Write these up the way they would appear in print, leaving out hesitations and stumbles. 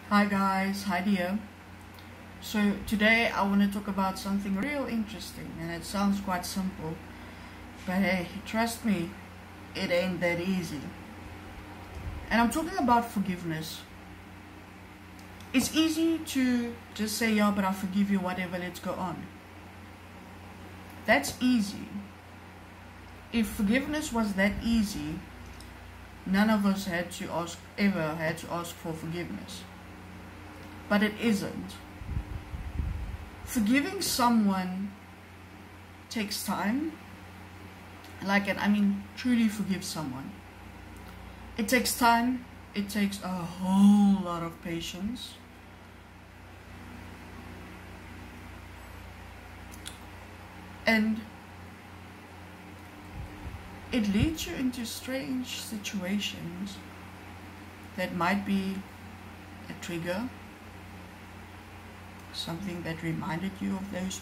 Hi guys, Heidi here. So today I want to talk about something real interesting, and it sounds quite simple, but hey, trust me, it ain't that easy. And I'm talking about forgiveness. It's easy to just say, yeah, but I forgive you, whatever, let's go on. That's easy. If forgiveness was that easy, none of us ever had to ask for forgiveness. But it isn't. Forgiving someone takes time. Truly forgive someone. It takes time. It takes a whole lot of patience. And it leads you into strange situations that might be a trigger, something that reminded you of those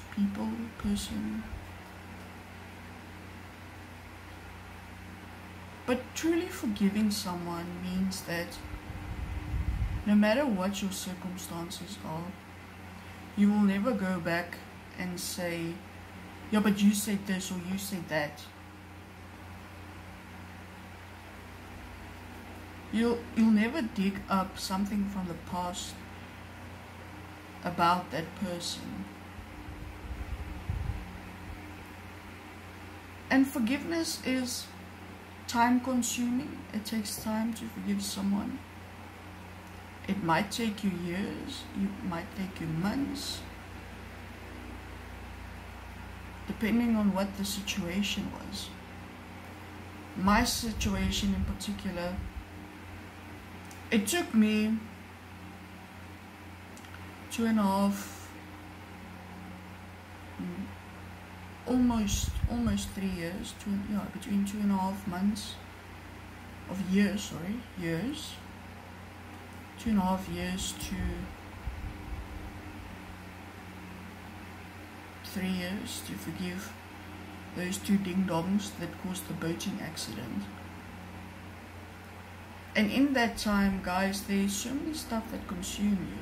person. But truly forgiving someone means that no matter what your circumstances are, you will never go back and say, yeah, but you said this or you said that. You'll never dig up something from the past about that person. And forgiveness is time consuming. It takes time to forgive someone. It might take you years, it might take you months, depending on what the situation was. My situation in particular, it took me almost 3 years, between 2.5 months of years, 2.5 years to 3 years to forgive those two ding-dongs that caused the boating accident. And in that time, guys, there's so many stuff that consume you.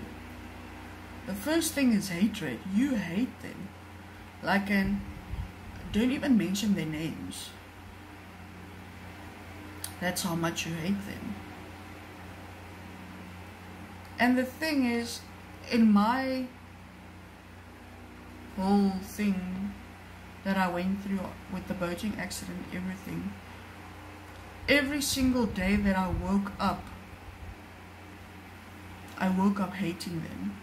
The first thing is hatred. You hate them. Don't even mention their names. That's how much you hate them. And the thing is, in my whole thing that I went through with the boating accident, everything, every single day that I woke up hating them.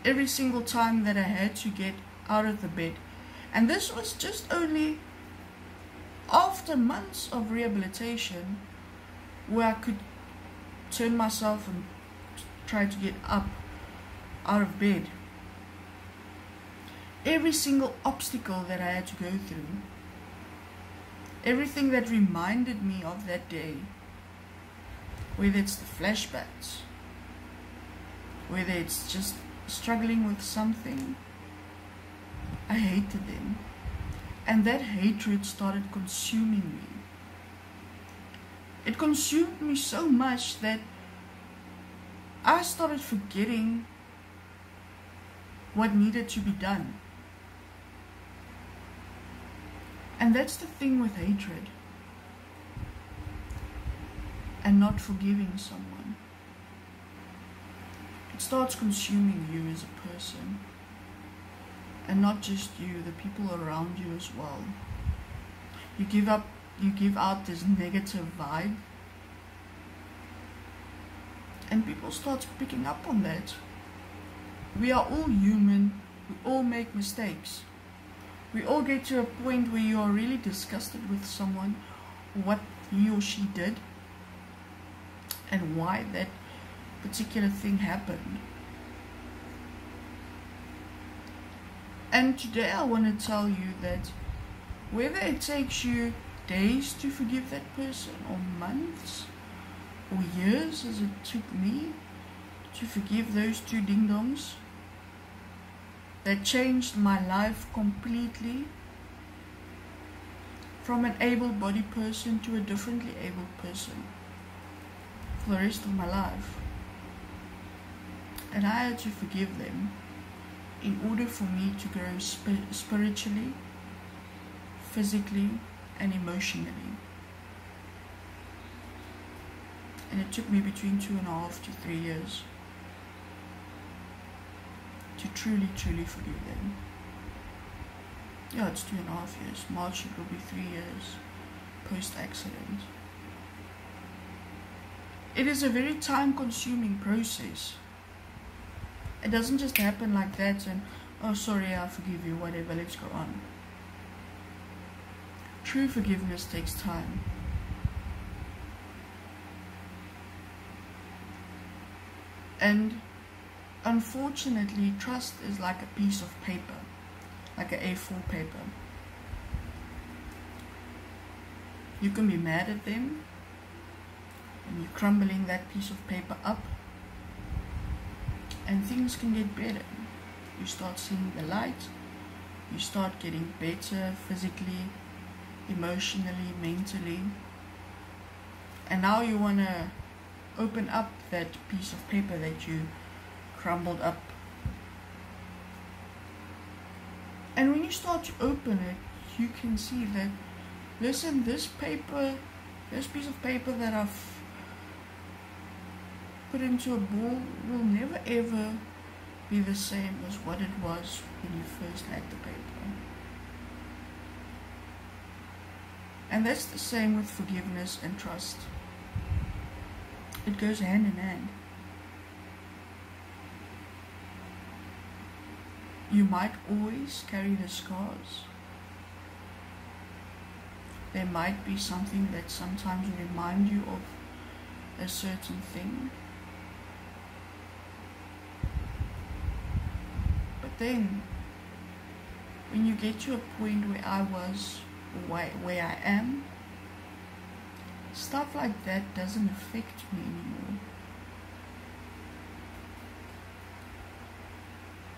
Every single time that I had to get out of the bed. And this was just only after months of rehabilitation, where I could turn myself and try to get up out of bed. Every single obstacle that I had to go through, everything that reminded me of that day, whether it's the flashbacks, whether it's just struggling with something, I hated them. And that hatred started consuming me. It consumed me so much that I started forgetting what needed to be done. And that's the thing with hatred and not forgiving someone. It starts consuming you as a person, and not just you, the people around you as well. You give out this negative vibe, and people start picking up on that. We are all human. We all make mistakes. We all get to a point where you are really disgusted with someone, what he or she did, and why that particular thing happened. And today I want to tell you that whether it takes you days to forgive that person, or months, or years as it took me to forgive those two ding-dongs that changed my life completely, from an able-bodied person to a differently abled person. for the rest of my life. And I had to forgive them in order for me to grow spiritually, physically, and emotionally. And it took me between 2.5 to 3 years to truly forgive them. Yeah, it's 2.5 years. March it will be 3 years post-accident. It is a very time-consuming process. It doesn't just happen like that and, oh sorry, I forgive you, whatever, let's go on. True forgiveness takes time. And unfortunately, trust is like a piece of paper, like an A4 paper. You can be mad at them, and you're crumbling that piece of paper up, and things can get better. You start seeing the light, you start getting better physically, emotionally, mentally, and now you want to open up that piece of paper that you crumbled up. And when you start to open it, you can see that, listen, this piece of paper that I've put into a ball will never ever be the same as what it was when you first had the paper. And that's the same with forgiveness and trust. It goes hand in hand. You might always carry the scars. There might be something that sometimes will remind you of a certain thing. But then, when you get to a point where I was, or where I am, stuff like that doesn't affect me anymore.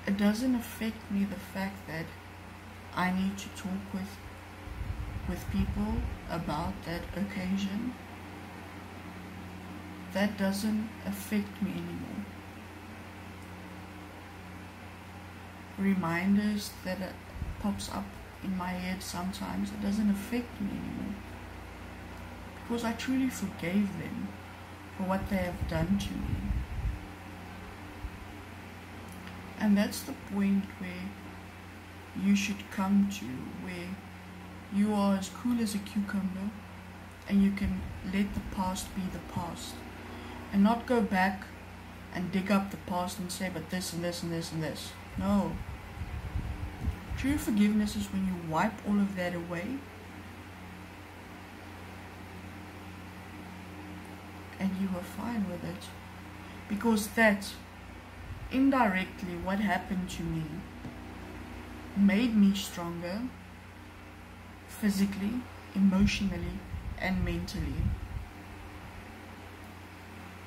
It doesn't affect me, the fact that I need to talk with people about that occasion. That doesn't affect me anymore. Reminders that pops up in my head sometimes, it doesn't affect me anymore. Because I truly forgave them for what they have done to me. And that's the point where you should come to, where you are as cool as a cucumber and you can let the past be the past and not go back and dig up the past and say, but this and this and this and this. No. True forgiveness is when you wipe all of that away and you are fine with it, because that indirectly what happened to me made me stronger physically, emotionally, and mentally.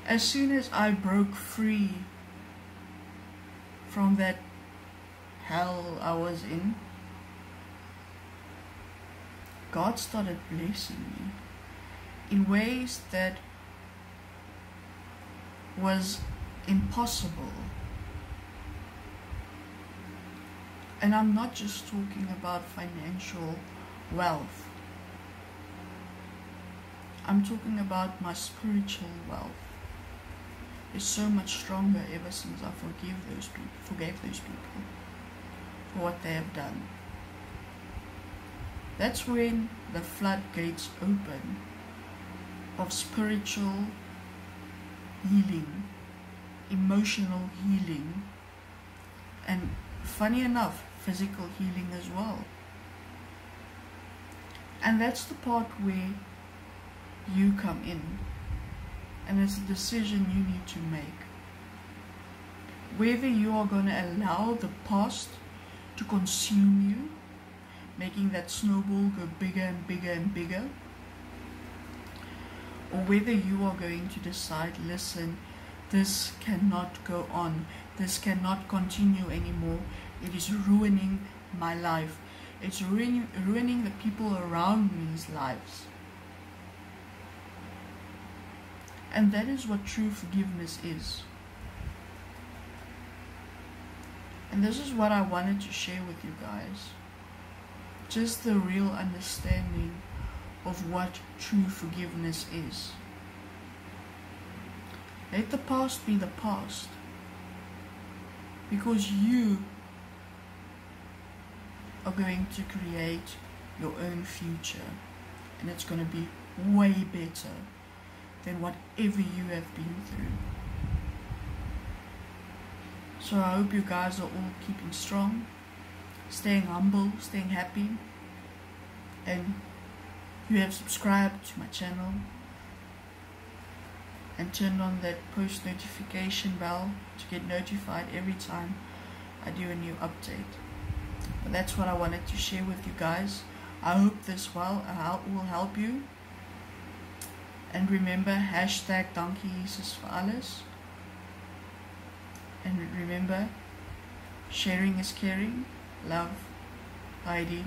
As soon as I broke free from that hell I was in, God started blessing me in ways that was impossible. And I'm not just talking about financial wealth. I'm talking about my spiritual wealth. It's so much stronger ever since I forgave those people for what they have done. That's when the floodgates open of spiritual healing, emotional healing, and funny enough, physical healing as well. And that's the part where you come in, and it's a decision you need to make, whether you are going to allow the past to consume you, making that snowball go bigger and bigger and bigger, or whether you are going to decide, listen, this cannot go on, this cannot continue anymore, it is ruining my life, it's ruining the people around me's lives. And that is what true forgiveness is. And this is what I wanted to share with you guys. Just the real understanding of what true forgiveness is. Let the past be the past. Because you are going to create your own future. And it's going to be way better than whatever you have been through. So I hope you guys are all keeping strong, staying humble, staying happy, and you have subscribed to my channel and turned on that post notification bell to get notified every time I do a new update. But that's what I wanted to share with you guys. I hope this will help you. And remember, hashtag Dankie Jesus vir alles. And remember, sharing is caring. Love, Heidi.